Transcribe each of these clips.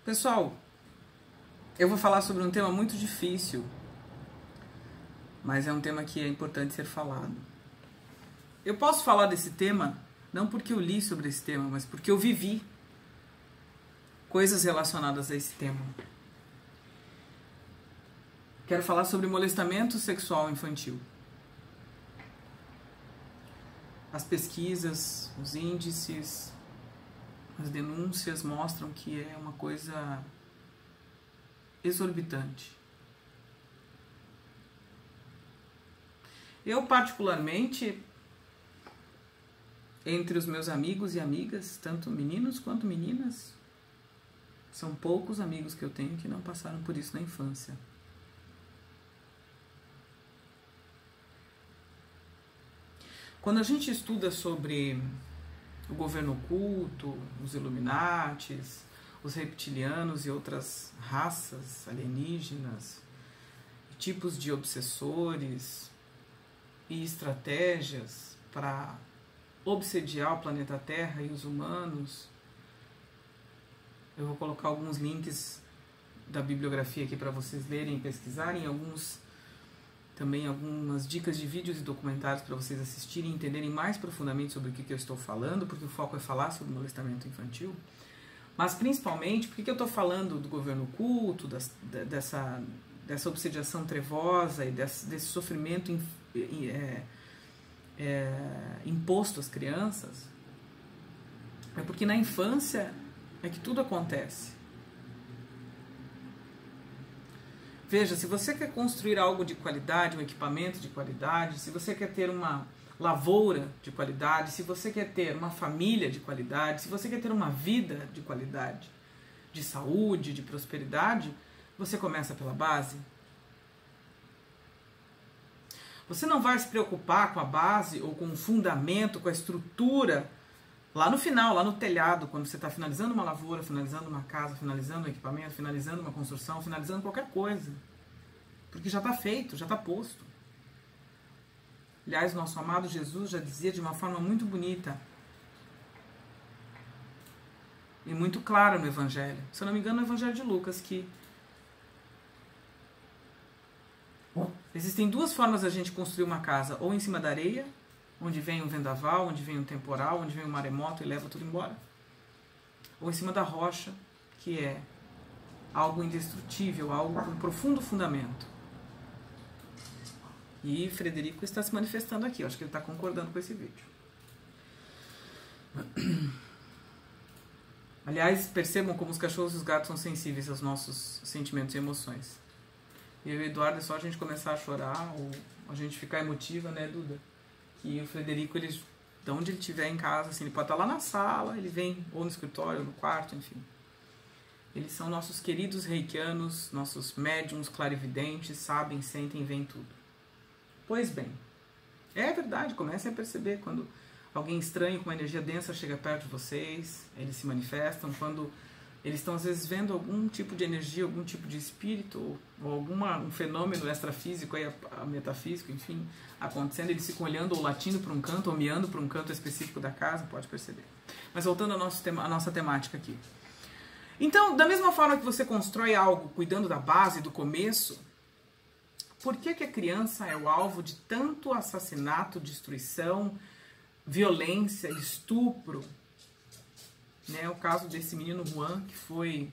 Pessoal, eu vou falar sobre um tema muito difícil, mas é um tema que é importante ser falado. Eu posso falar desse tema não porque eu li sobre esse tema, mas porque eu vivi coisas relacionadas a esse tema. Quero falar sobre molestamento sexual infantil. As pesquisas, os índices, as denúncias mostram que é uma coisa exorbitante. Eu, particularmente, entre os meus amigos e amigas, tanto meninos quanto meninas, são poucos amigos que eu tenho que não passaram por isso na infância. Quando a gente estuda sobre o governo oculto, os Illuminatis, os reptilianos e outras raças alienígenas, tipos de obsessores e estratégias para obsediar o planeta Terra e os humanos, eu vou colocar alguns links da bibliografia aqui para vocês lerem e pesquisarem, também algumas dicas de vídeos e documentários para vocês assistirem e entenderem mais profundamente sobre o que eu estou falando, porque o foco é falar sobre molestamento infantil. Mas principalmente, por que eu estou falando do governo oculto, dessa obsediação trevosa e desse sofrimento imposto às crianças? É porque na infância é que tudo acontece. Veja, se você quer construir algo de qualidade, um equipamento de qualidade, se você quer ter uma lavoura de qualidade, se você quer ter uma família de qualidade, se você quer ter uma vida de qualidade, de saúde, de prosperidade, você começa pela base. Você não vai se preocupar com a base ou com o fundamento, com a estrutura lá no final, lá no telhado, quando você está finalizando uma lavoura, finalizando uma casa, finalizando um equipamento, finalizando uma construção, finalizando qualquer coisa. Porque já está feito, já está posto. Aliás, nosso amado Jesus já dizia de uma forma muito bonita e muito clara no Evangelho. Se eu não me engano, no Evangelho de Lucas, que existem duas formas da gente construir uma casa, ou em cima da areia, onde vem um vendaval, onde vem um temporal, onde vem um maremoto e leva tudo embora. Ou em cima da rocha, que é algo indestrutível, algo com profundo fundamento. E Frederico está se manifestando aqui, eu acho que ele está concordando com esse vídeo. Aliás, percebam como os cachorros e os gatos são sensíveis aos nossos sentimentos e emoções. Eu e o Eduardo, é só a gente começar a chorar ou a gente ficar emotiva, né, Duda? E o Frederico, ele, de onde ele estiver em casa, assim, ele pode estar lá na sala, ele vem, ou no escritório, ou no quarto, enfim. Eles são nossos queridos reikianos, nossos médiums clarividentes, sabem, sentem e veem tudo. Pois bem, é verdade, comecem a perceber quando alguém estranho com uma energia densa chega perto de vocês, eles se manifestam, quando eles estão às vezes vendo algum tipo de energia, algum tipo de espírito, ou um fenômeno extrafísico, aí, metafísico, enfim, acontecendo, eles ficam olhando ou latindo para um canto, ou miando para um canto específico da casa, pode perceber. Mas voltando à nossa temática aqui. Então, da mesma forma que você constrói algo cuidando da base, do começo, por que a criança é o alvo de tanto assassinato, destruição, violência, estupro? Né, o caso desse menino Juan, que foi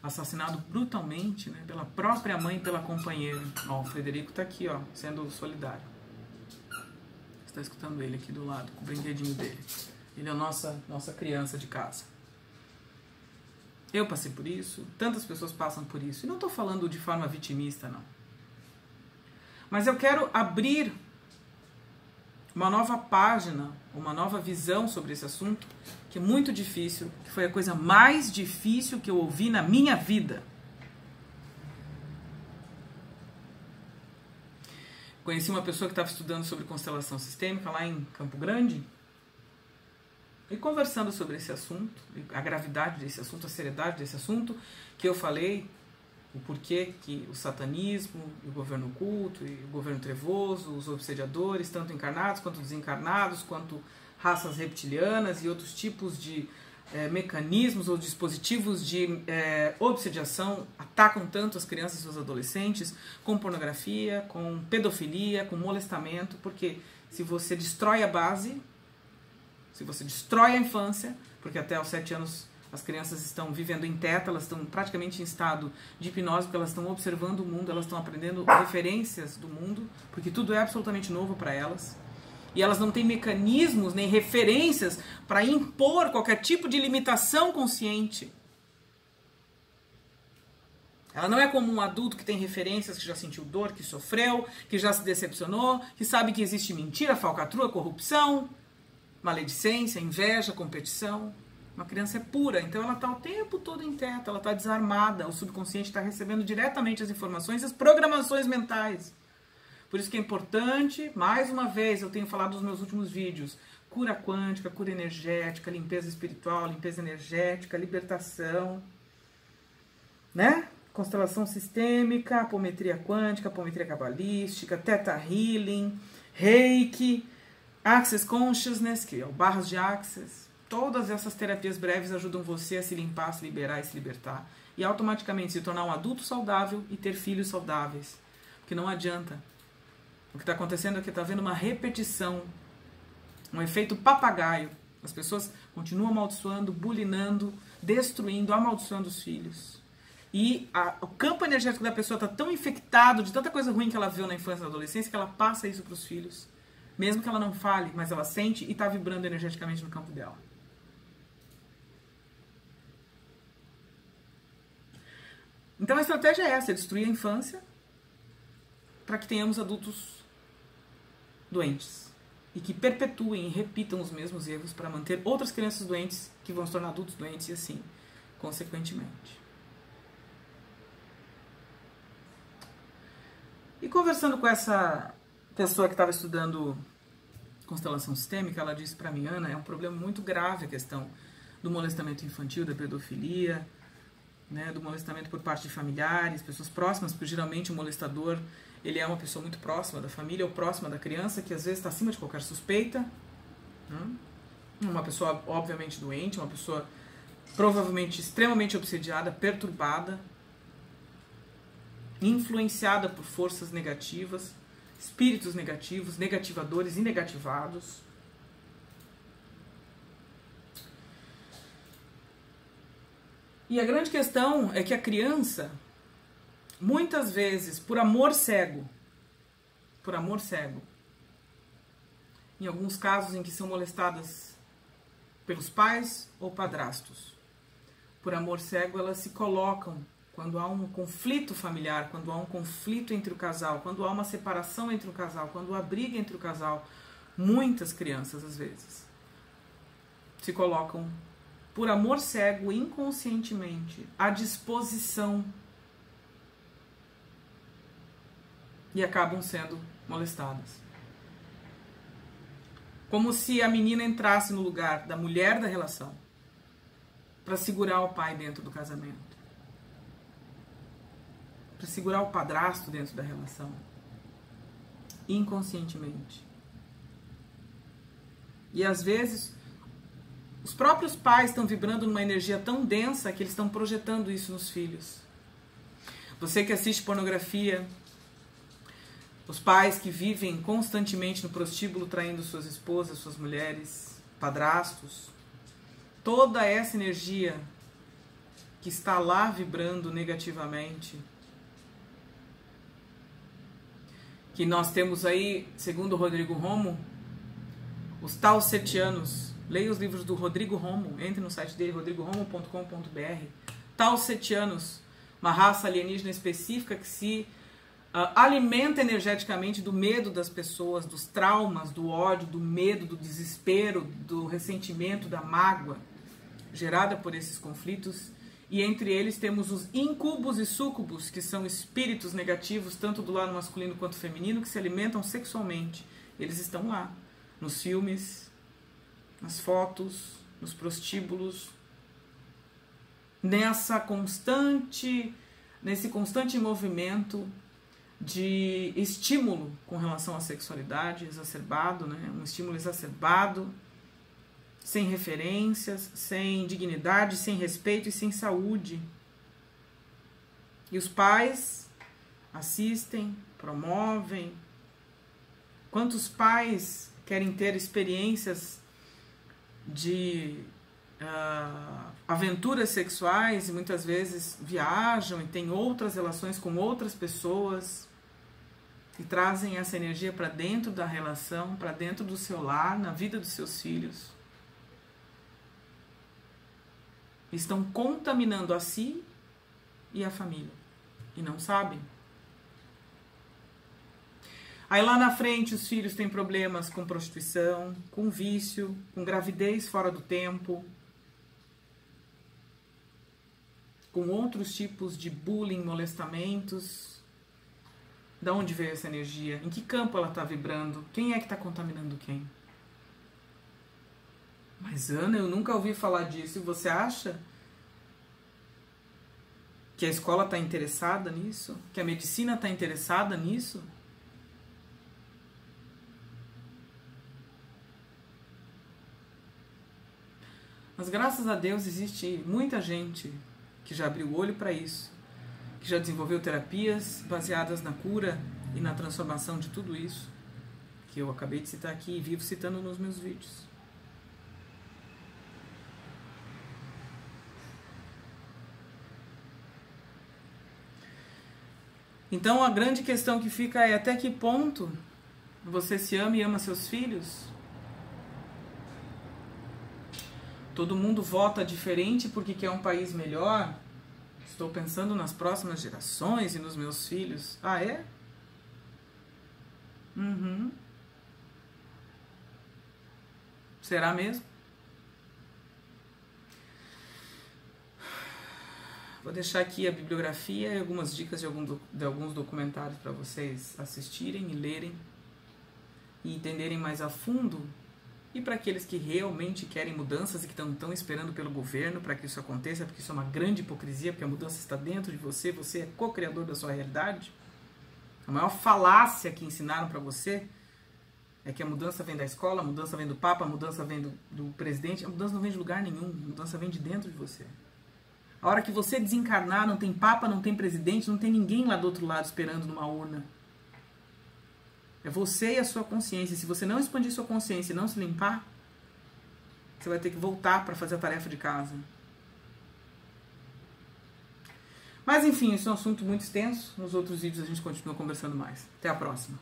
assassinado brutalmente, né, pela própria mãe e pela companheira. Ó, o Frederico está aqui, ó, sendo solidário. Você está escutando ele aqui do lado, com o brinquedinho dele. Ele é a nossa criança de casa. Eu passei por isso, tantas pessoas passam por isso. E não estou falando de forma vitimista, não. Mas eu quero abrir uma nova página, uma nova visão sobre esse assunto, que é muito difícil, que foi a coisa mais difícil que eu ouvi na minha vida. Conheci uma pessoa que estava estudando sobre constelação sistêmica lá em Campo Grande, e conversando sobre esse assunto, a gravidade desse assunto, a seriedade desse assunto, que eu falei, o porquê que o satanismo, o governo oculto, e o governo trevoso, os obsediadores, tanto encarnados quanto desencarnados, quanto raças reptilianas e outros tipos de mecanismos ou dispositivos de obsediação atacam tanto as crianças e os adolescentes, com pornografia, com pedofilia, com molestamento, porque se você destrói a base, se você destrói a infância, porque até aos 7 anos as crianças estão vivendo em teta, elas estão praticamente em estado de hipnose, porque elas estão observando o mundo, elas estão aprendendo referências do mundo, porque tudo é absolutamente novo para elas. E elas não têm mecanismos nem referências para impor qualquer tipo de limitação consciente. Ela não é como um adulto que tem referências, que já sentiu dor, que sofreu, que já se decepcionou, que sabe que existe mentira, falcatrua, corrupção, maledicência, inveja, competição. Uma criança é pura, então ela está o tempo todo em teta, ela está desarmada, o subconsciente está recebendo diretamente as informações, as programações mentais. Por isso que é importante, mais uma vez, eu tenho falado nos meus últimos vídeos, cura quântica, cura energética, limpeza espiritual, limpeza energética, libertação, né? Constelação sistêmica, apometria quântica, apometria cabalística, Theta Healing, Reiki, Access Consciousness, que é o barras de Access. Todas essas terapias breves ajudam você a se limpar, se liberar e se libertar. E automaticamente se tornar um adulto saudável e ter filhos saudáveis. Porque não adianta. O que está acontecendo é que está havendo uma repetição, um efeito papagaio. As pessoas continuam amaldiçoando, bulinando, destruindo, amaldiçoando os filhos. E o campo energético da pessoa está tão infectado de tanta coisa ruim que ela viu na infância e na adolescência que ela passa isso para os filhos. Mesmo que ela não fale, mas ela sente e está vibrando energeticamente no campo dela. Então a estratégia é essa, é destruir a infância para que tenhamos adultos doentes e que perpetuem e repitam os mesmos erros para manter outras crianças doentes que vão se tornar adultos doentes e assim, consequentemente. E conversando com essa pessoa que estava estudando constelação sistêmica, ela disse para mim, Ana, é um problema muito grave a questão do molestamento infantil, da pedofilia, né, do molestamento por parte de familiares, pessoas próximas, porque geralmente o molestador ele é uma pessoa muito próxima da família ou próxima da criança, que às vezes está acima de qualquer suspeita. Uma pessoa obviamente doente, uma pessoa provavelmente extremamente obsediada, perturbada, influenciada por forças negativas, espíritos negativos, negativadores e negativados. E a grande questão é que a criança, muitas vezes, por amor cego, em alguns casos em que são molestadas pelos pais ou padrastos, por amor cego, elas se colocam quando há um conflito familiar, quando há um conflito entre o casal, quando há uma separação entre o casal, quando há briga entre o casal, muitas crianças, às vezes, se colocam por amor cego, inconscientemente, à disposição e acabam sendo molestadas. Como se a menina entrasse no lugar da mulher da relação para segurar o pai dentro do casamento, para segurar o padrasto dentro da relação, inconscientemente. E às vezes os próprios pais estão vibrando numa energia tão densa que eles estão projetando isso nos filhos. Você que assiste pornografia, os pais que vivem constantemente no prostíbulo traindo suas esposas, suas mulheres, padrastos, toda essa energia que está lá vibrando negativamente, que nós temos aí, segundo o Rodrigo Romo, os Taosetianos. Leia os livros do Rodrigo Romo, entre no site dele, rodrigoromo.com.br. Taosetianos, uma raça alienígena específica que se alimenta energeticamente do medo das pessoas, dos traumas, do ódio, do medo, do desespero, do ressentimento, da mágoa gerada por esses conflitos. E entre eles temos os incubos e súcubos, que são espíritos negativos, tanto do lado masculino quanto feminino, que se alimentam sexualmente. Eles estão lá, nos filmes, nas fotos, nos prostíbulos, nesse constante movimento de estímulo com relação à sexualidade exacerbado, né? Um estímulo exacerbado sem referências, sem dignidade, sem respeito e sem saúde. E os pais assistem, promovem. Quantos pais querem ter experiências de aventuras sexuais e muitas vezes viajam e têm outras relações com outras pessoas e trazem essa energia para dentro da relação, para dentro do seu lar, na vida dos seus filhos. Estão contaminando a si e a família e não sabem. Aí lá na frente os filhos têm problemas com prostituição, com vício, com gravidez fora do tempo, com outros tipos de bullying, molestamentos. De onde veio essa energia? Em que campo ela está vibrando? Quem é que está contaminando quem? Mas Ana, eu nunca ouvi falar disso. E você acha que a escola está interessada nisso? Que a medicina está interessada nisso? Mas graças a Deus existe muita gente que já abriu o olho para isso, que já desenvolveu terapias baseadas na cura e na transformação de tudo isso, que eu acabei de citar aqui e vivo citando nos meus vídeos. Então a grande questão que fica é até que ponto você se ama e ama seus filhos? Todo mundo vota diferente porque quer um país melhor? Estou pensando nas próximas gerações e nos meus filhos. Ah, é? Será mesmo? Vou deixar aqui a bibliografia e algumas dicas de alguns documentários para vocês assistirem e lerem e entenderem mais a fundo. E para aqueles que realmente querem mudanças e que estão esperando pelo governo para que isso aconteça, porque isso é uma grande hipocrisia, porque a mudança está dentro de você, você é co-criador da sua realidade. A maior falácia que ensinaram para você é que a mudança vem da escola, a mudança vem do Papa, a mudança vem do presidente. A mudança não vem de lugar nenhum, a mudança vem de dentro de você. A hora que você desencarnar, não tem Papa, não tem presidente, não tem ninguém lá do outro lado esperando numa urna. É você e a sua consciência. Se você não expandir sua consciência e não se limpar, você vai ter que voltar para fazer a tarefa de casa. Mas enfim, isso é um assunto muito extenso. Nos outros vídeos a gente continua conversando mais. Até a próxima.